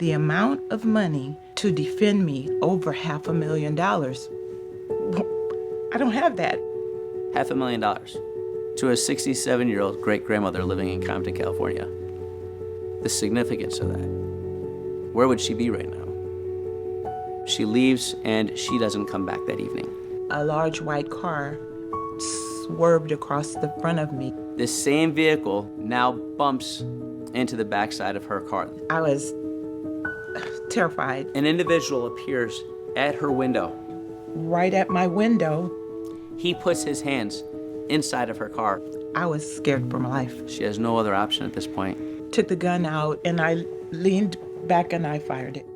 The amount of money to defend me, over $500,000. I don't have that. $500,000 to a 67-year-old great-grandmother living in Compton, California. The significance of that. Where would she be right now? She leaves and she doesn't come back that evening. A large white car swerved across the front of me. This same vehicle now bumps into the backside of her car. I was terrified. An individual appears at her window. Right at my window. He puts his hands inside of her car. I was scared for my life. She has no other option at this point. Took the gun out and I leaned back and I fired it.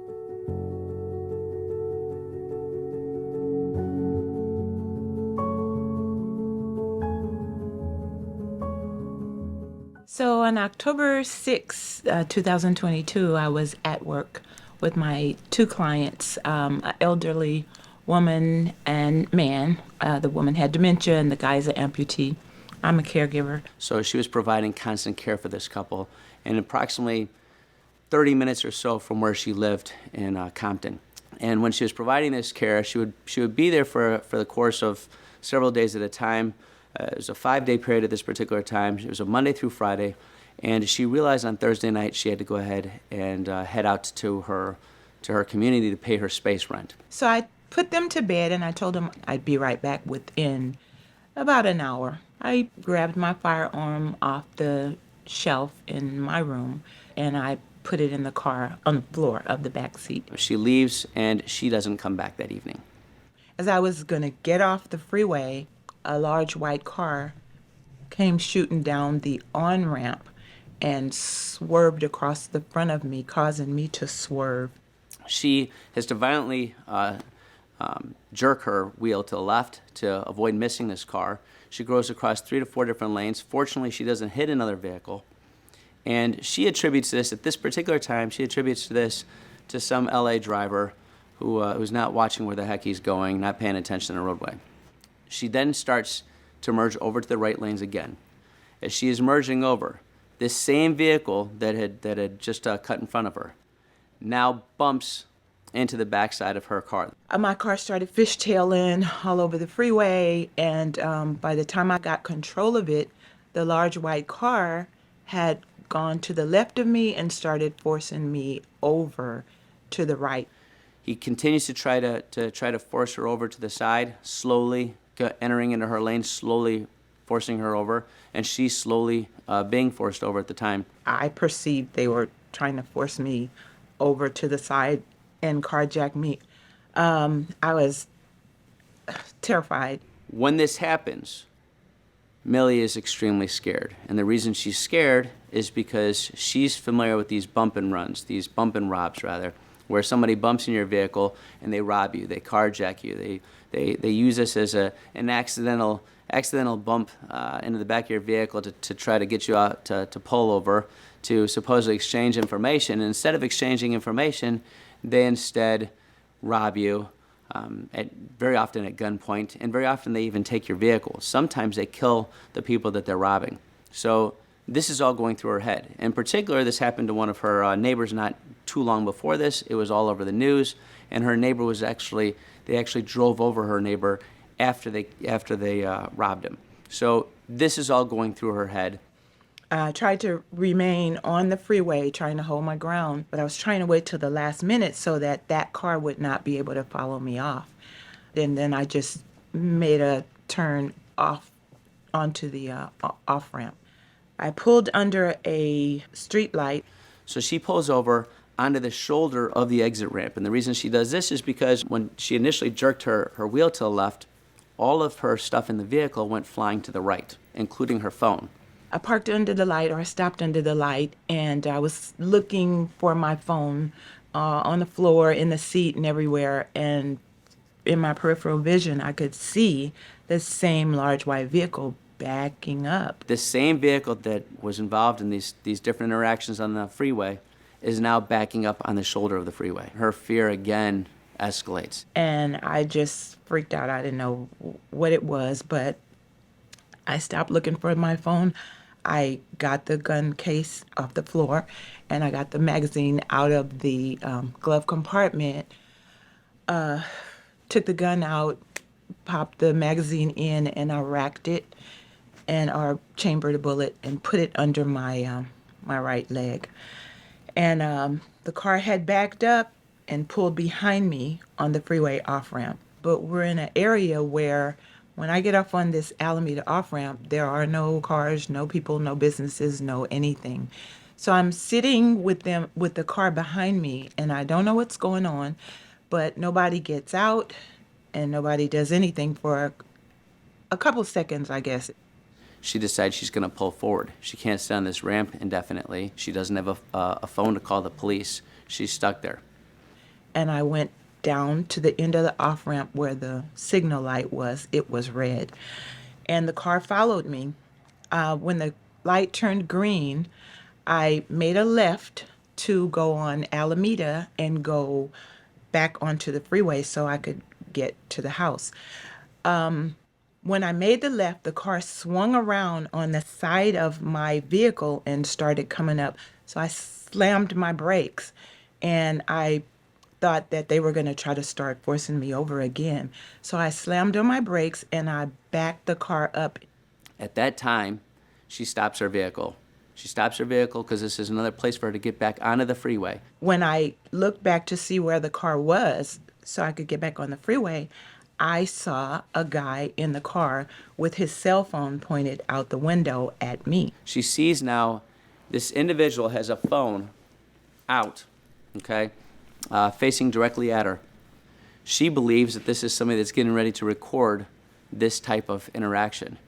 So on October 6, 2022, I was at work with my two clients, an elderly woman and man. The woman had dementia and the guy's an amputee. I'm a caregiver. So she was providing constant care for this couple, and approximately 30 minutes or so from where she lived in Compton. And when she was providing this care, she would be there for the course of several days at a time. It was a 5-day period at this particular time. It was a Monday through Friday, and she realized on Thursday night she had to go ahead and head out to her community to pay her space rent. So I put them to bed, and I told them I'd be right back within about an hour. I grabbed my firearm off the shelf in my room, and I put it in the car on the floor of the back seat. She leaves, and she doesn't come back that evening. As I was going to get off the freeway, a large white car came shooting down the on-ramp and swerved across the front of me, causing me to swerve. She has to violently jerk her wheel to the left to avoid missing this car. She goes across 3 to 4 different lanes. Fortunately, she doesn't hit another vehicle. And she attributes this, at this particular time, she attributes this to some LA driver who's not watching where the heck he's going, not paying attention to the roadway. She then starts to merge over to the right lanes again. As she is merging over, this same vehicle that had just cut in front of her now bumps into the backside of her car. My car started fishtailing all over the freeway, and by the time I got control of it, the large white car had gone to the left of me and started forcing me over to the right. He continues to try to force her over to the side, slowly entering into her lane, slowly forcing her over, and she's slowly being forced over at the time. I perceived they were trying to force me over to the side and carjack me. I was terrified. When this happens, Millie is extremely scared. And the reason she's scared is because she's familiar with these bump and runs, these bump and robs rather, where somebody bumps in your vehicle and they rob you, they carjack you, they use this as an accidental bump into the back of your vehicle to try to get you out to pull over, to supposedly exchange information. And instead of exchanging information, they instead rob you, very often at gunpoint, and very often they even take your vehicle. Sometimes they kill the people that they're robbing. So this is all going through her head. In particular, this happened to one of her neighbors not too long before this. It was all over the news, and her neighbor was they actually drove over her neighbor after they robbed him. So this is all going through her head. I tried to remain on the freeway, trying to hold my ground, but I was trying to wait till the last minute so that car would not be able to follow me off. And then I just made a turn off onto the off-ramp. I pulled under a street light. So she pulls over onto the shoulder of the exit ramp. And the reason she does this is because when she initially jerked her wheel to the left, all of her stuff in the vehicle went flying to the right, including her phone. I parked under the light, or I stopped under the light, and I was looking for my phone on the floor, in the seat, and everywhere. And in my peripheral vision, I could see the same large white vehicle backing up. The same vehicle that was involved in these different interactions on the freeway is now backing up on the shoulder of the freeway. Her fear again escalates. And I just freaked out. I didn't know what it was, but I stopped looking for my phone. I got the gun case off the floor, and I got the magazine out of the glove compartment, took the gun out, popped the magazine in, and I racked it and or chambered a bullet and put it under my right leg. And the car had backed up and pulled behind me on the freeway off ramp. But we're in an area where when I get off on this Alameda off ramp, there are no cars, no people, no businesses, no anything. So I'm sitting with them with the car behind me, and I don't know what's going on, but nobody gets out and nobody does anything for a couple seconds, I guess. She decides she's going to pull forward. She can't stay on this ramp indefinitely. She doesn't have a phone to call the police. She's stuck there. And I went down to the end of the off ramp where the signal light was. It was red. And the car followed me. When the light turned green, I made a left to go on Alameda and go back onto the freeway so I could get to the house. When I made the left, the car swung around on the side of my vehicle and started coming up. So I slammed my brakes, and I thought that they were going to try to start forcing me over again. So I slammed on my brakes and I backed the car up. At that time, she stops her vehicle. She stops her vehicle because this is another place for her to get back onto the freeway. When I looked back to see where the car was so I could get back on the freeway, I saw a guy in the car with his cell phone pointed out the window at me. She sees now this individual has a phone out, okay, facing directly at her. She believes that this is somebody that's getting ready to record this type of interaction.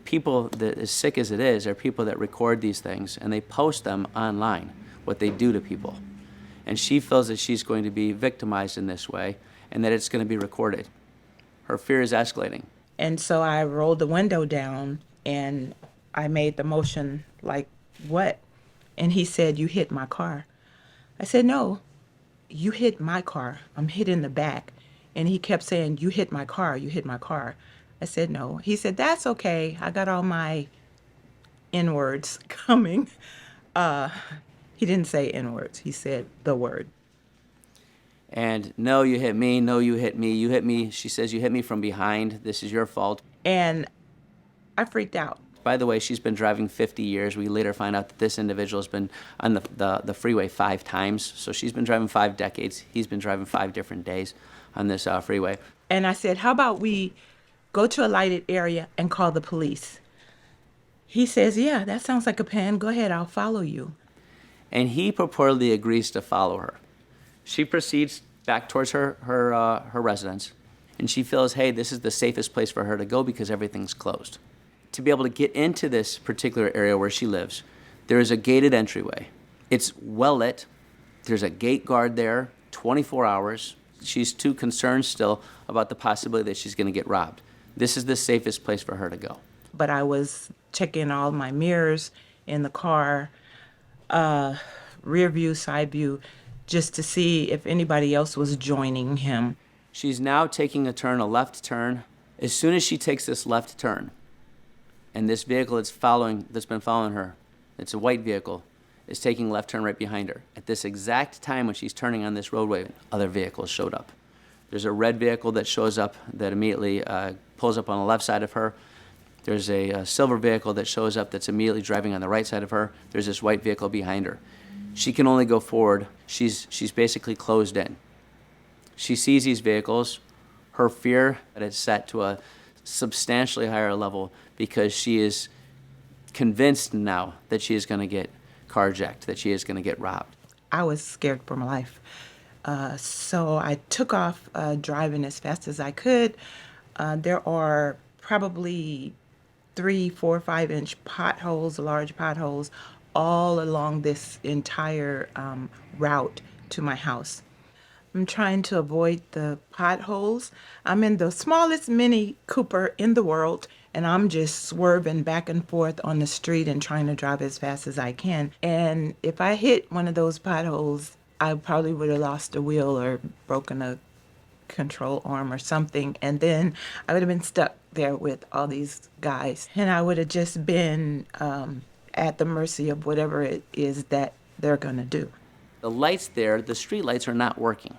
People that, as sick as it is, are people that record these things and they post them online, what they do to people. And she feels that she's going to be victimized in this way and that it's going to be recorded. Her fear is escalating. And so I rolled the window down and I made the motion like, what? And he said, you hit my car. I said, no, you hit my car. I'm hit in the back. And he kept saying, you hit my car, you hit my car. I said, no. He said, that's okay. I got all my N-words coming. He didn't say N-words. He said the word. And no, you hit me. No, you hit me. You hit me. She says, you hit me from behind. This is your fault. And I freaked out. By the way, she's been driving 50 years. We later find out that this individual has been on the freeway 5 times. So she's been driving 5 decades. He's been driving 5 different days on this freeway. And I said, how about we go to a lighted area and call the police? He says, yeah, that sounds like a plan. Go ahead, I'll follow you. And he purportedly agrees to follow her. She proceeds back towards her residence, and she feels, hey, this is the safest place for her to go because everything's closed. To be able to get into this particular area where she lives, there is a gated entryway. It's well lit. There's a gate guard there 24 hours. She's too concerned still about the possibility that she's going to get robbed. This is the safest place for her to go. But I was checking all my mirrors in the car, rear view, side view, just to see if anybody else was joining him. She's now taking a turn, a left turn. As soon as she takes this left turn, and this vehicle that's been following her, it's a white vehicle, is taking left turn right behind her. At this exact time when she's turning on this roadway, other vehicles showed up. There's a red vehicle that shows up that immediately pulls up on the left side of her. There's a silver vehicle that shows up that's immediately driving on the right side of her. There's this white vehicle behind her. She can only go forward. She's basically closed in. She sees these vehicles. Her fear that it's set to a substantially higher level because she is convinced now that she is going to get carjacked, that she is going to get robbed. I was scared for my life. So I took off driving as fast as I could. There are probably 3, 4, 5-inch potholes, large potholes, all along this entire route to my house. I'm trying to avoid the potholes. I'm in the smallest Mini Cooper in the world, and I'm just swerving back and forth on the street and trying to drive as fast as I can. And if I hit one of those potholes, I probably would have lost a wheel or broken a control arm or something. And then I would have been stuck there with all these guys. And I would have just been at the mercy of whatever it is that they're going to do. The lights there, the street lights, are not working.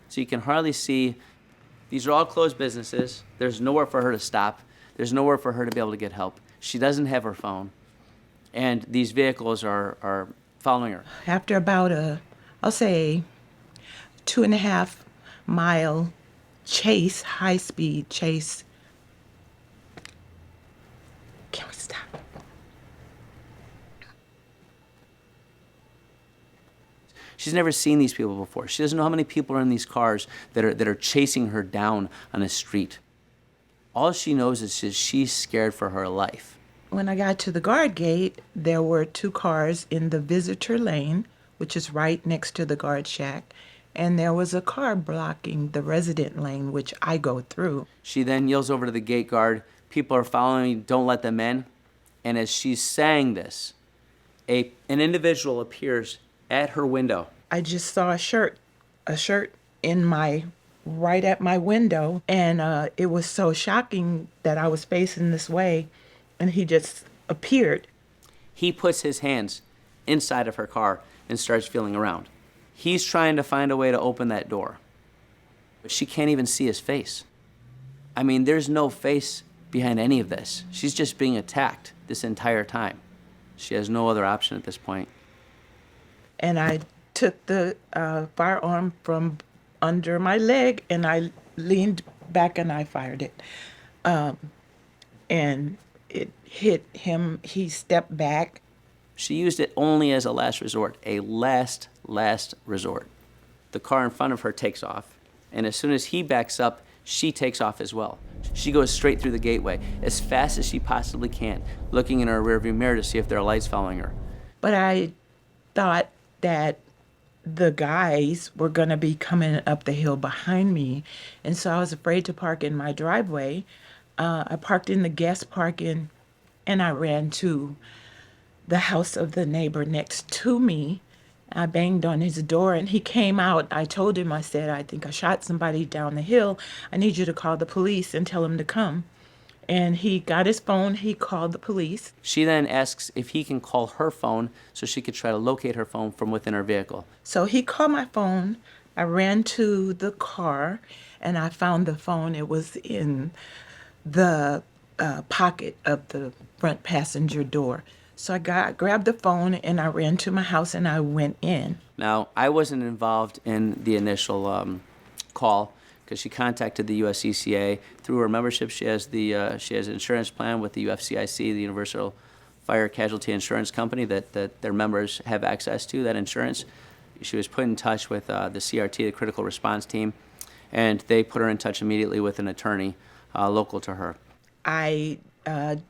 So you can hardly see. These are all closed businesses. There's nowhere for her to stop. There's nowhere for her to be able to get help. She doesn't have her phone. And these vehicles are following her. After about I'll say 2.5 mile chase, high-speed chase. Can we stop? She's never seen these people before. She doesn't know how many people are in these cars that are chasing her down on the street. All she knows is she's scared for her life. When I got to the guard gate, there were 2 cars in the visitor lane, which is right next to the guard shack, and there was a car blocking the resident lane, which I go through. She then yells over to the gate guard, "People are following me, don't let them in." And as she's saying this, an individual appears at her window. I just saw a shirt right at my window, and it was so shocking that I was facing this way, and he just appeared. He puts his hands inside of her car and starts feeling around. He's trying to find a way to open that door, but she can't even see his face. I mean, there's no face behind any of this. She's just being attacked this entire time. She has no other option at this point. And I took the firearm from under my leg, and I leaned back and I fired it. And it hit him. He stepped back. She used it only as a last resort, a last resort. The car in front of her takes off, and as soon as he backs up, she takes off as well. She goes straight through the gateway as fast as she possibly can, looking in her rearview mirror to see if there are lights following her. But I thought that the guys were going to be coming up the hill behind me, and so I was afraid to park in my driveway. I parked in the guest parking, and I ran to the house of the neighbor next to me. I banged on his door, and he came out. I told him, I said, "I think I shot somebody down the hill. I need you to call the police and tell them to come." And he got his phone. He called the police. She then asks if he can call her phone so she could try to locate her phone from within her vehicle. So he called my phone. I ran to the car, and I found the phone. It was in the pocket of the front passenger door. So I grabbed the phone, and I ran to my house, and I went in. Now, I wasn't involved in the initial call because she contacted the USCCA. Through her membership, she has an insurance plan with the UFCIC, the Universal Fire Casualty Insurance Company, that their members have access to, that insurance. She was put in touch with the CRT, the Critical Response Team, and they put her in touch immediately with an attorney local to her. I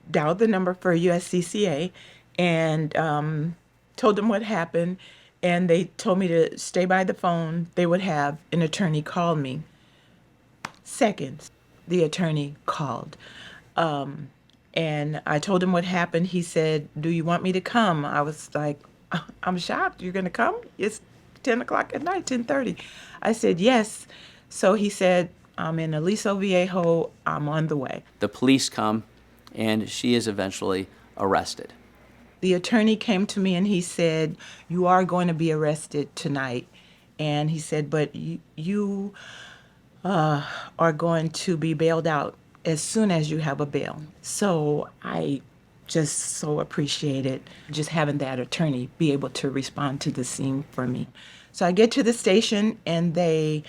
dialed the number for USCCA and told them what happened, and they told me to stay by the phone. They would have an attorney call me. Seconds, the attorney called. And I told him what happened. He said, "Do you want me to come?" I was like, "I'm shocked. You're going to come? It's 10 o'clock at night, 10:30. I said, "Yes." So he said, "I'm in Aliso Viejo. I'm on the way." The police come, and she is eventually arrested. The attorney came to me and he said, "You are going to be arrested tonight." And he said, "But you are going to be bailed out as soon as you have a bail." So I just so appreciated just having that attorney be able to respond to the scene for me. So I get to the station, and they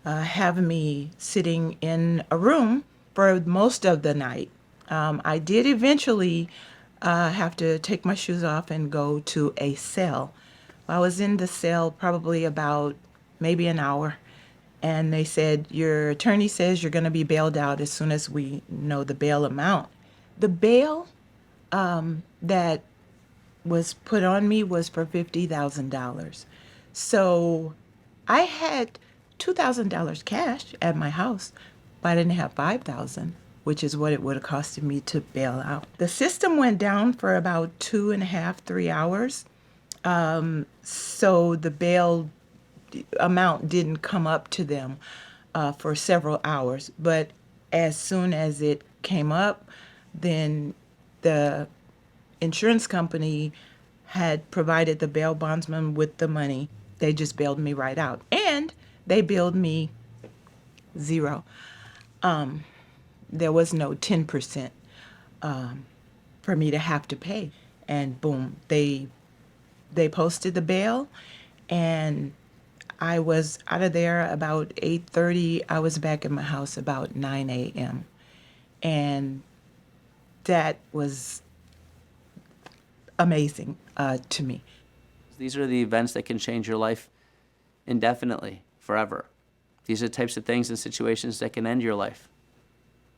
have me sitting in a room for most of the night. I did eventually have to take my shoes off and go to a cell. I was in the cell probably about maybe an hour, and they said, "Your attorney says you're going to be bailed out as soon as we know the bail amount." The bail that was put on me was for $50,000. So I had $2,000 cash at my house, but I didn't have $5,000, which is what it would have costed me to bail out. The system went down for about 2.5, 3 hours. So the bail amount didn't come up to them for several hours. But as soon as it came up, then the insurance company had provided the bail bondsman with the money. They just bailed me right out. And they billed me zero. There was no 10% for me to have to pay. And boom, they posted the bail, and I was out of there about 8:30. I was back in my house about 9 a.m. And that was amazing to me. These are the events that can change your life indefinitely, forever. These are the types of things and situations that can end your life,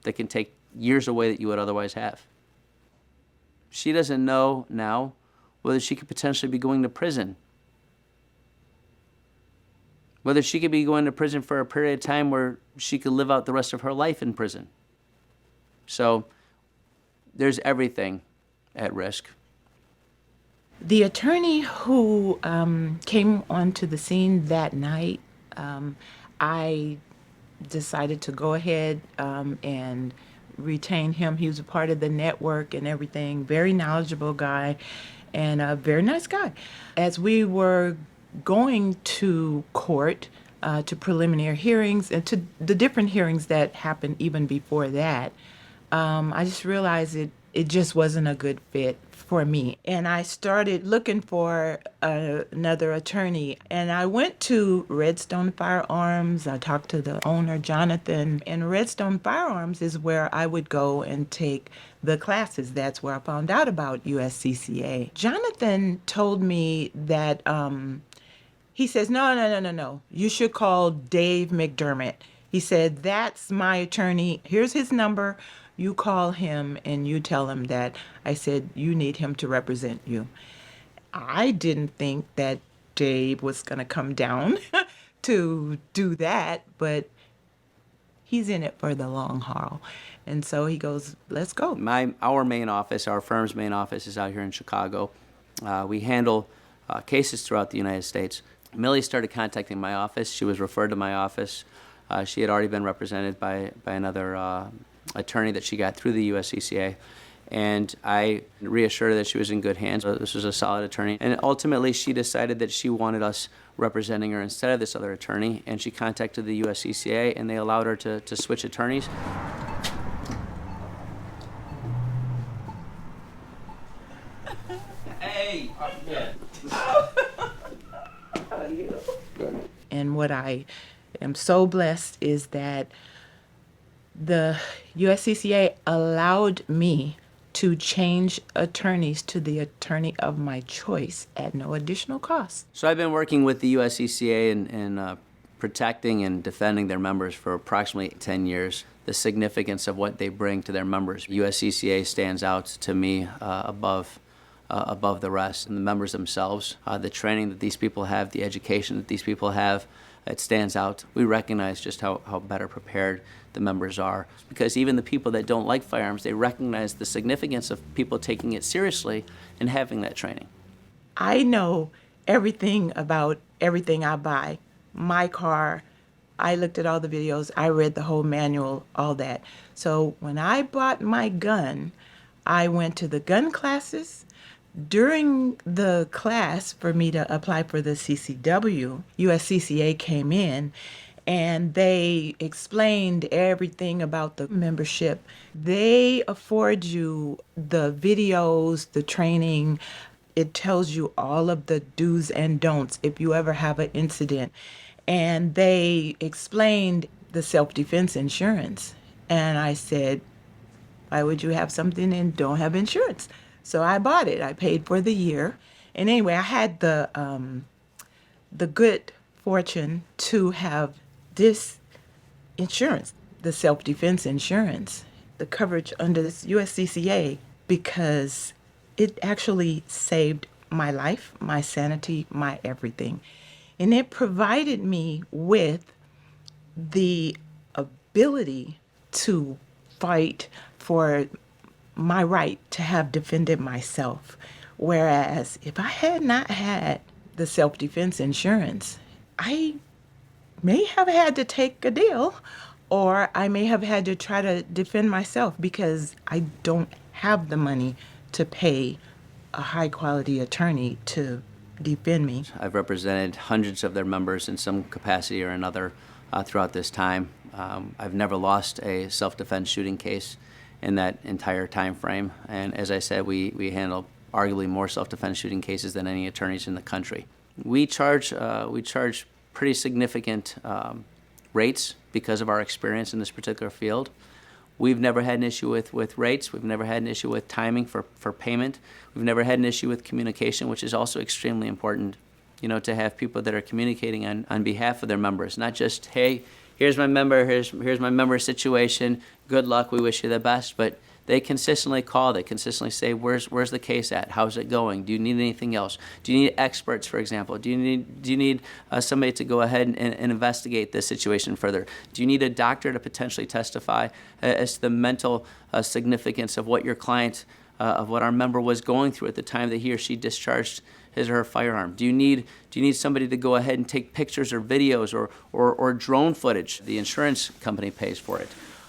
that can take years away that you would otherwise have. She doesn't know now whether she could potentially be going to prison, whether she could be going to prison for a period of time where she could live out the rest of her life in prison. So there's everything at risk. The attorney who came onto the scene that night, I decided to go ahead and retain him. He was a part of the network and everything. Very knowledgeable guy and a very nice guy. As we were going to court, to preliminary hearings and to the different hearings that happened even before that, I just realized it just wasn't a good fit for me. And I started looking for another attorney. And I went to Redstone Firearms. I talked to the owner, Jonathan. And Redstone Firearms is where I would go and take the classes. That's where I found out about USCCA. Jonathan told me that he says, no. You should call Dave McDermott. He said, that's my attorney. Here's his number. You call him and you tell him that I said you need him to represent you. I didn't think that Dave was going to come down to do that, but he's in it for the long haul. And so he goes, let's go. Our main office, our firm's main office, is out here in Chicago. We handle cases throughout the United States. Millie started contacting my office. She was referred to my office. She had already been represented by another attorney that she got through the USCCA, and I reassured her that she was in good hands. This was a solid attorney, and ultimately she decided that she wanted us representing her instead of this other attorney, and she contacted the USCCA, and they allowed her to switch attorneys. Hey! And what I am so blessed is that the USCCA allowed me to change attorneys to the attorney of my choice at no additional cost. So I've been working with the USCCA in protecting and defending their members for approximately 10 years. The significance of what they bring to their members. USCCA stands out to me above the rest. And the members themselves, the training that these people have, the education that these people have, it stands out. We recognize just how better prepared the members are, because even the people that don't like firearms, they recognize the significance of people taking it seriously and having that training. I know everything about everything I buy. My car, I looked at all the videos, I read the whole manual, all that. So when I bought my gun, I went to the gun classes. During the class for me to apply for the CCW, USCCA came in and they explained everything about the membership. They afford you the videos, the training. It tells you all of the do's and don'ts if you ever have an incident. And they explained the self-defense insurance. And I said, why would you have something and don't have insurance? So I bought it. I paid for the year. And anyway, I had the good fortune to have this insurance, the self-defense insurance, the coverage under this USCCA, because it actually saved my life, my sanity, my everything. And it provided me with the ability to fight for my right to have defended myself. Whereas if I had not had the self-defense insurance, I may have had to take a deal, or I may have had to try to defend myself because I don't have the money to pay a high quality attorney to defend me. I've represented hundreds of their members in some capacity or another throughout this time. I've never lost a self-defense shooting case in that entire time frame. And as I said, we handle arguably more self-defense shooting cases than any attorneys in the country. We charge pretty significant rates because of our experience in this particular field. We've never had an issue with rates. We've never had an issue with timing for payment. We've never had an issue with communication, which is also extremely important, to have people that are communicating on behalf of their members, not just, hey, here's my member, here's my member situation, good luck, we wish you the best, but they consistently call, they consistently say, where's the case at? How's it going? Do you need anything else? Do you need experts, for example? Do you need somebody to go ahead and investigate this situation further? Do you need a doctor to potentially testify as to the mental significance of what your client, of what our member was going through at the time that he or she discharged his or her firearm? Do you need somebody to go ahead and take pictures or videos or drone footage? The insurance company pays for it.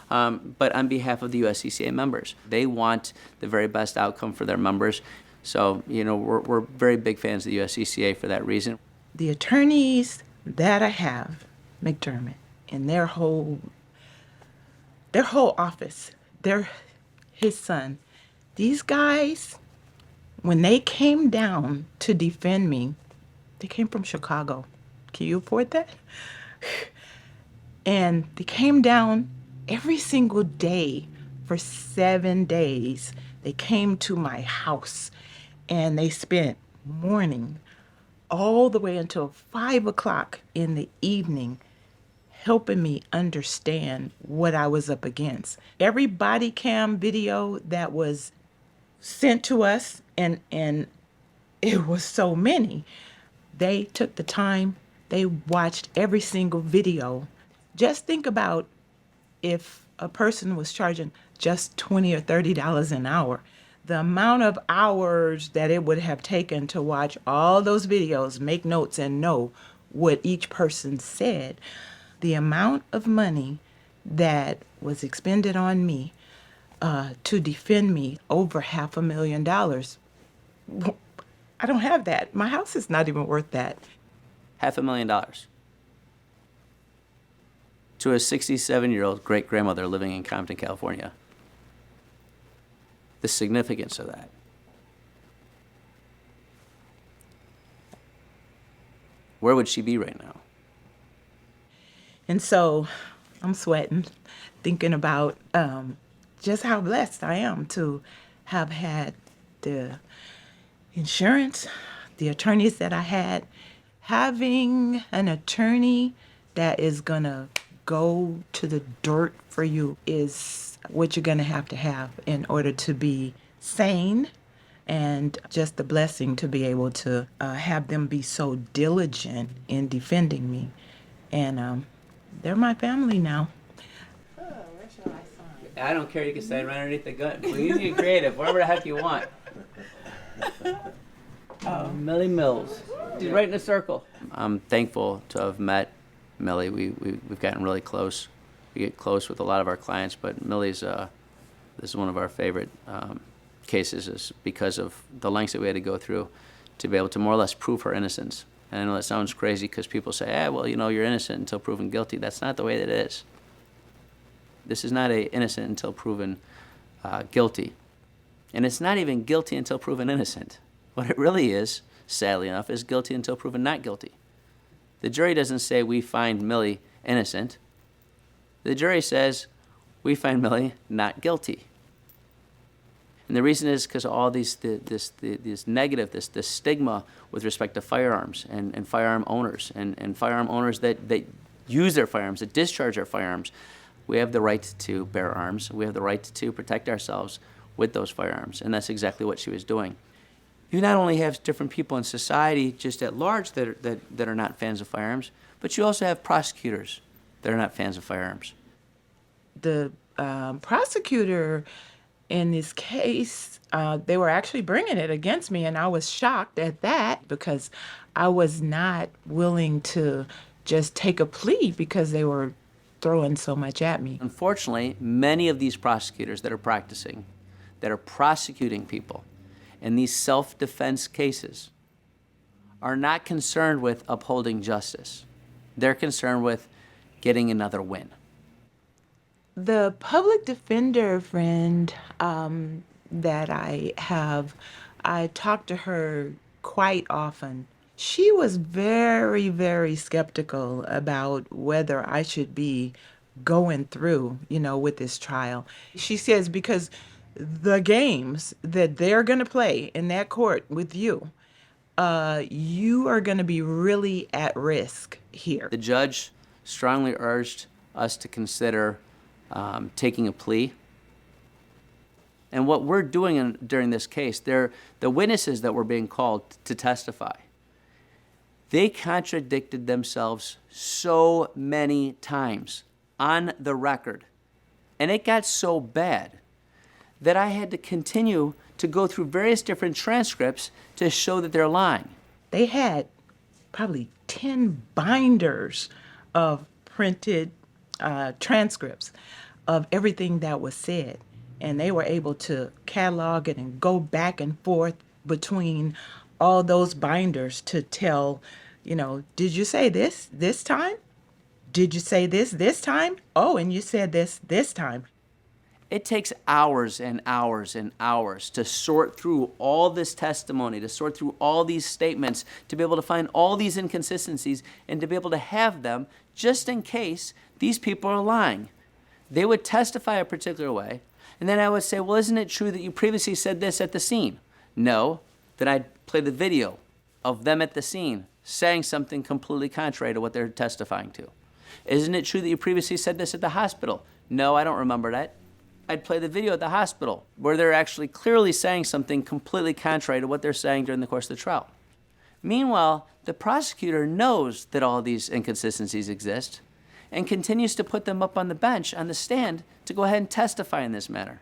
But on behalf of the USCCA members, they want the very best outcome for their members. So, we're very big fans of the USCCA for that reason. The attorneys that I have, McDermott, and their whole office, his son, these guys, when they came down to defend me, they came from Chicago. Can you afford that? And they came down every single day for 7 days. They came to my house and they spent morning all the way until 5 o'clock in the evening helping me understand what I was up against. Every body cam video that was sent to us, and it was so many, they took the time, they watched every single video. Just think about if a person was charging just $20 or $30 an hour, the amount of hours that it would have taken to watch all those videos, make notes, and know what each person said, the amount of money that was expended on me to defend me, over $500,000. I don't have that. My house is not even worth that. $500,000 to a 67-year-old great-grandmother living in Compton, California. The significance of that. Where would she be right now? And so I'm sweating, thinking about just how blessed I am to have had the insurance, the attorneys that I had. Having an attorney that is going to go to the dirt for you is what you're going to have in order to be sane, and just the blessing to be able to have them be so diligent in defending me. And they're my family now. Oh, where shall I sign? I don't care. You can sign right underneath the gun. Well, you get creative, wherever the heck you want. Millie Mills. She's right in a circle. I'm thankful to have met Millie. We've gotten really close. We get close with a lot of our clients, but Millie's this is one of our favorite cases, is because of the lengths that we had to go through to be able to more or less prove her innocence. And I know that sounds crazy because people say, well, you're innocent until proven guilty. That's not the way that it is. This is not a innocent until proven guilty. And it's not even guilty until proven innocent. What it really is, sadly enough, is guilty until proven not guilty. The jury doesn't say we find Millie innocent. The jury says we find Millie not guilty. And the reason is because of all this negative, this stigma with respect to firearms and firearm owners and firearm owners that use their firearms, that discharge their firearms. We have the right to bear arms. We have the right to protect ourselves with those firearms. And that's exactly what she was doing. You not only have different people in society just at large that are not fans of firearms, but you also have prosecutors that are not fans of firearms. The prosecutor in this case, they were actually bringing it against me, and I was shocked at that because I was not willing to just take a plea because they were throwing so much at me. Unfortunately, many of these prosecutors that are practicing, that are prosecuting people, in these self-defense cases are not concerned with upholding justice. They're concerned with getting another win. The public defender friend that I have, I talk to her quite often. She was very, very skeptical about whether I should be going through, with this trial. She says because the games that they're going to play in that court with you, you are going to be really at risk here. The judge strongly urged us to consider taking a plea. And what we're doing during this case, the witnesses that were being called to testify, they contradicted themselves so many times on the record. And it got so bad that I had to continue to go through various different transcripts to show that they're lying. They had probably 10 binders of printed transcripts of everything that was said. And they were able to catalog it and go back and forth between all those binders to tell, did you say this time? Did you say this time? Oh, and you said this time. It takes hours and hours and hours to sort through all this testimony, to sort through all these statements, to be able to find all these inconsistencies, and to be able to have them just in case these people are lying. They would testify a particular way, and then I would say, well, isn't it true that you previously said this at the scene? No. Then I'd play the video of them at the scene saying something completely contrary to what they're testifying to. Isn't it true that you previously said this at the hospital? No, I don't remember that. I'd play the video at the hospital where they're actually clearly saying something completely contrary to what they're saying during the course of the trial. Meanwhile, the prosecutor knows that all these inconsistencies exist and continues to put them up on the bench, on the stand, to go ahead and testify in this manner.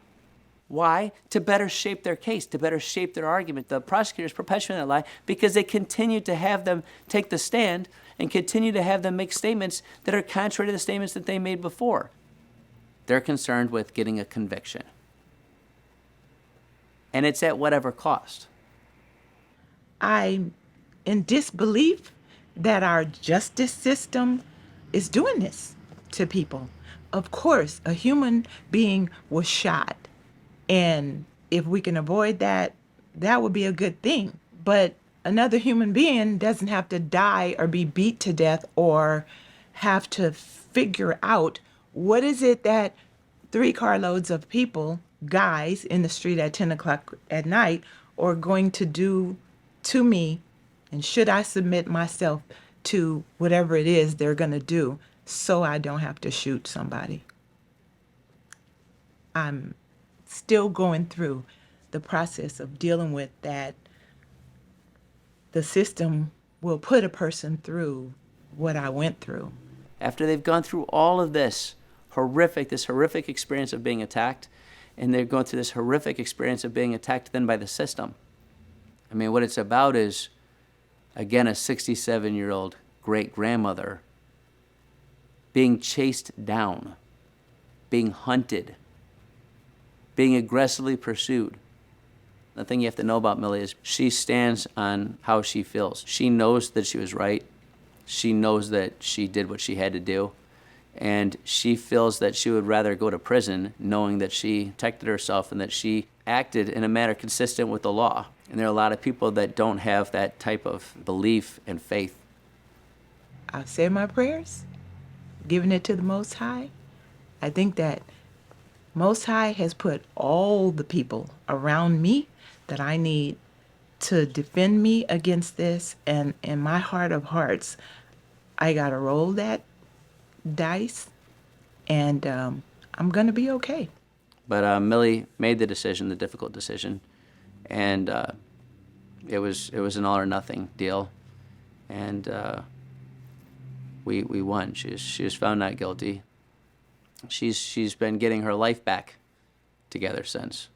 Why? To better shape their case, to better shape their argument. The prosecutors perpetuate that lie because they continue to have them take the stand and continue to have them make statements that are contrary to the statements that they made before. They're concerned with getting a conviction. And it's at whatever cost. I'm in disbelief that our justice system is doing this to people. Of course, a human being was shot. And if we can avoid that, that would be a good thing. But another human being doesn't have to die or be beat to death or have to figure out what is it that 3 carloads of people, guys, in the street at 10 o'clock at night are going to do to me, and should I submit myself to whatever it is they're going to do so I don't have to shoot somebody. I'm still going through the process of dealing with that. The system will put a person through what I went through. After they've gone through all of this horrific experience of being attacked, and they're going through this horrific experience of being attacked then by the system. I mean, what it's about is, again, a 67-year-old great-grandmother being chased down, being hunted, being aggressively pursued. The thing you have to know about Millie is she stands on how she feels. She knows that she was right. She knows that she did what she had to do. And she feels that she would rather go to prison knowing that she protected herself and that she acted in a manner consistent with the law. And there are a lot of people that don't have that type of belief and faith. I've said my prayers, given it to the Most High. I think that Most High has put all the people around me that I need to defend me against this. And in my heart of hearts, I got to roll that dice, and I'm going to be okay. But Millie made the decision, the difficult decision, and it was an all or nothing deal, and we won. She was found not guilty. She's been getting her life back together since.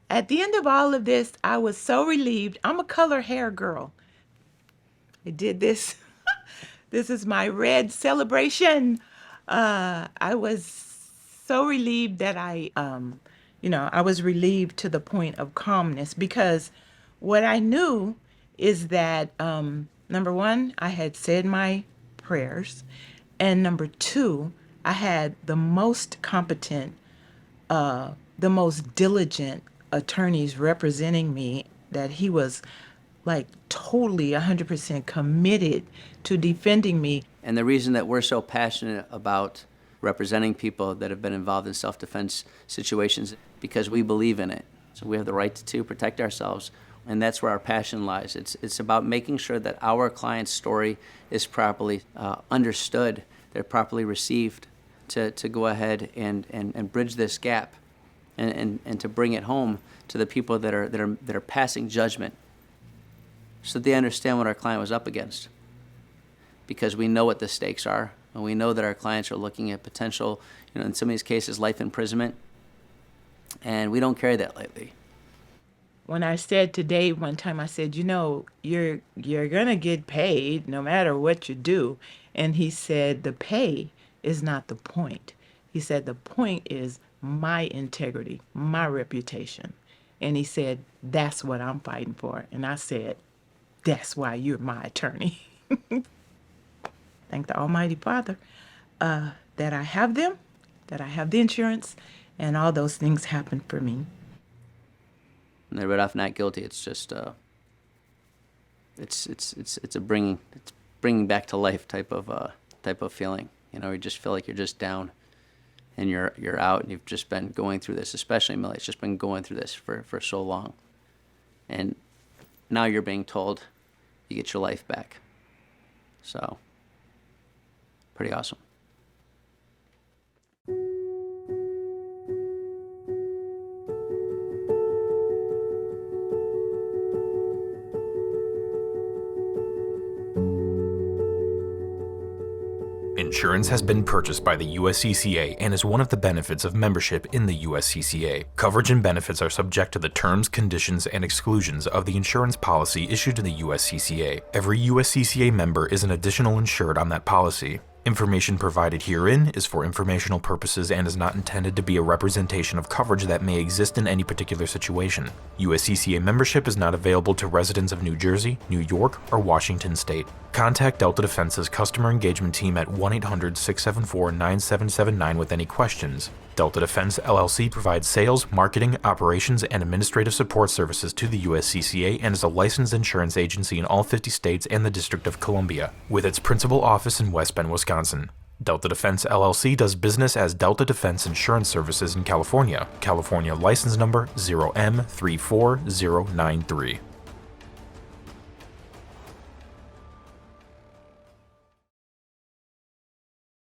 At the end of all of this, I was so relieved. I'm a color hair girl. I did this. This is my red celebration. I was so relieved that I I was relieved to the point of calmness, because what I knew is that, number one, I had said my prayers, and number two, I had the most competent, the most diligent attorneys representing me, that he was like totally 100% committed to defending me. And the reason that we're so passionate about representing people that have been involved in self-defense situations, because we believe in it. So we have the right to protect ourselves, and that's where our passion lies. It's about making sure that our client's story is properly understood, they're properly received, to go ahead and bridge this gap, and to bring it home to the people that are passing judgment, so they understand what our client was up against. Because we know what the stakes are, and we know that our clients are looking at potential, in some of these cases, life imprisonment, and we don't carry that lightly. When I said to Dave one time, I said, you're gonna get paid no matter what you do. And he said, the pay is not the point. He said, the point is my integrity, my reputation. And he said, that's what I'm fighting for. And I said, that's why you're my attorney. Thank the Almighty Father that I have them, that I have the insurance, and all those things happen for me. And they read off not guilty. It's just it's bringing back to life type of feeling. You just feel like you're just down, and you're out, and you've just been going through this. Especially Millie, it's just been going through this for so long, and now you're being told you get your life back. So, pretty awesome. Insurance has been purchased by the USCCA and is one of the benefits of membership in the USCCA. Coverage and benefits are subject to the terms, conditions, and exclusions of the insurance policy issued to the USCCA. Every USCCA member is an additional insured on that policy. Information provided herein is for informational purposes and is not intended to be a representation of coverage that may exist in any particular situation. USCCA membership is not available to residents of New Jersey, New York, or Washington State. Contact Delta Defense's customer engagement team at 1-800-674-9779 with any questions. Delta Defense LLC provides sales, marketing, operations, and administrative support services to the USCCA and is a licensed insurance agency in all 50 states and the District of Columbia, with its principal office in West Bend, Wisconsin. Delta Defense LLC does business as Delta Defense Insurance Services in California. California license number 0M34093.